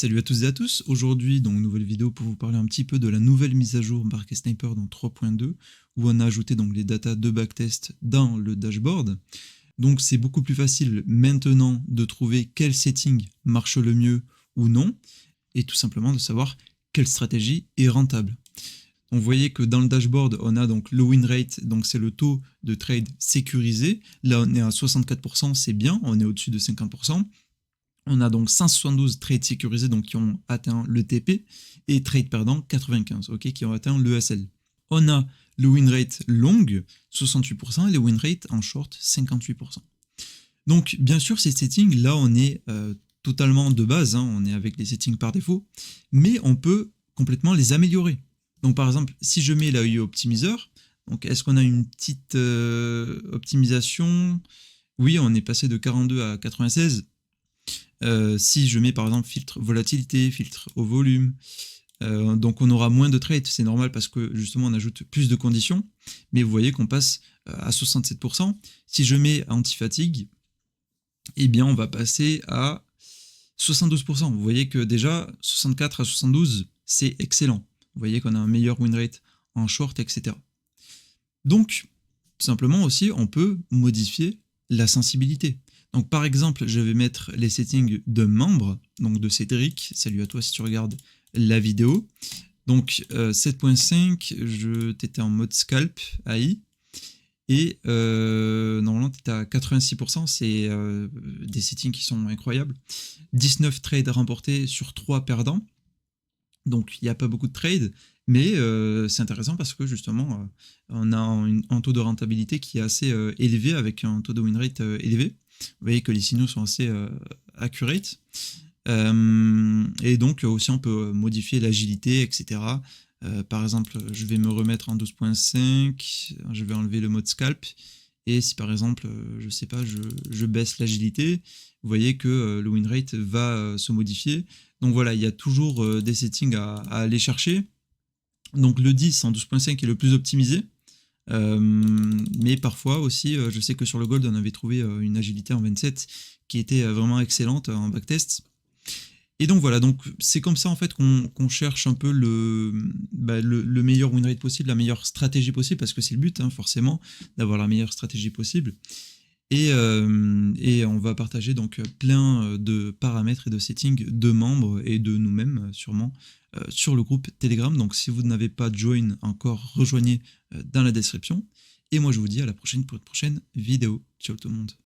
Salut à tous et à tous, aujourd'hui donc nouvelle vidéo pour vous parler un petit peu de la nouvelle mise à jour Market Sniper dans 3.2 où on a ajouté donc les datas de backtest dans le dashboard. Donc c'est beaucoup plus facile maintenant de trouver quel setting marche le mieux ou non et tout simplement de savoir quelle stratégie est rentable. On voyait que dans le dashboard, on a donc le win rate, donc c'est le taux de trade sécurisé. Là, on est à 64%, c'est bien, on est au-dessus de 50%. On a donc 172 trades sécurisés donc qui ont atteint le TP et trades perdants 95, ok, qui ont atteint l'ESL. On a le win rate long 68% et le win rate en short 58%. Donc bien sûr ces settings là on est totalement de base, hein, on est avec les settings par défaut, mais on peut complètement les améliorer. Donc par exemple si je mets l'AI optimiseur, donc est-ce qu'on a une petite optimisation? Oui, on est passé de 42 à 96. Si je mets par exemple filtre volatilité, filtre au volume, donc on aura moins de trades, c'est normal parce que justement on ajoute plus de conditions, mais vous voyez qu'on passe à 67%. Si je mets anti-fatigue, eh bien on va passer à 72%. Vous voyez que déjà 64 à 72, c'est excellent. Vous voyez qu'on a un meilleur win rate en short, etc. Donc, tout simplement aussi, on peut modifier la sensibilité. Donc par exemple, je vais mettre les settings de membre, donc de Cédric. Salut à toi si tu regardes la vidéo. Donc 7.5, t'étais en mode scalp AI. Et normalement, tu étais à 86%, c'est des settings qui sont incroyables. 19 trades remportés sur 3 perdants. Donc il n'y a pas beaucoup de trades, mais c'est intéressant parce que justement, on a un taux de rentabilité qui est assez élevé avec un taux de win rate élevé. Vous voyez que les signaux sont assez accurate. Et donc aussi on peut modifier l'agilité, etc. Par exemple, je vais me remettre en 12.5, je vais enlever le mode scalp, et si par exemple, je sais pas, je baisse l'agilité, vous voyez que le win rate va se modifier. Donc voilà, il y a toujours des settings à aller chercher. Donc le 10 en 12.5 est le plus optimisé, mais parfois aussi, je sais que sur le Gold, on avait trouvé une agilité en 27 qui était vraiment excellente en backtest. Et donc voilà, donc c'est comme ça en fait qu'on cherche un peu le meilleur win rate possible, la meilleure stratégie possible, parce que c'est le but, hein, forcément, d'avoir la meilleure stratégie possible. Et on va partager donc plein de paramètres et de settings de membres et de nous-mêmes sûrement sur le groupe Telegram. Donc si vous n'avez pas join encore, rejoignez dans la description. Et moi je vous dis à la prochaine pour une prochaine vidéo. Ciao tout le monde.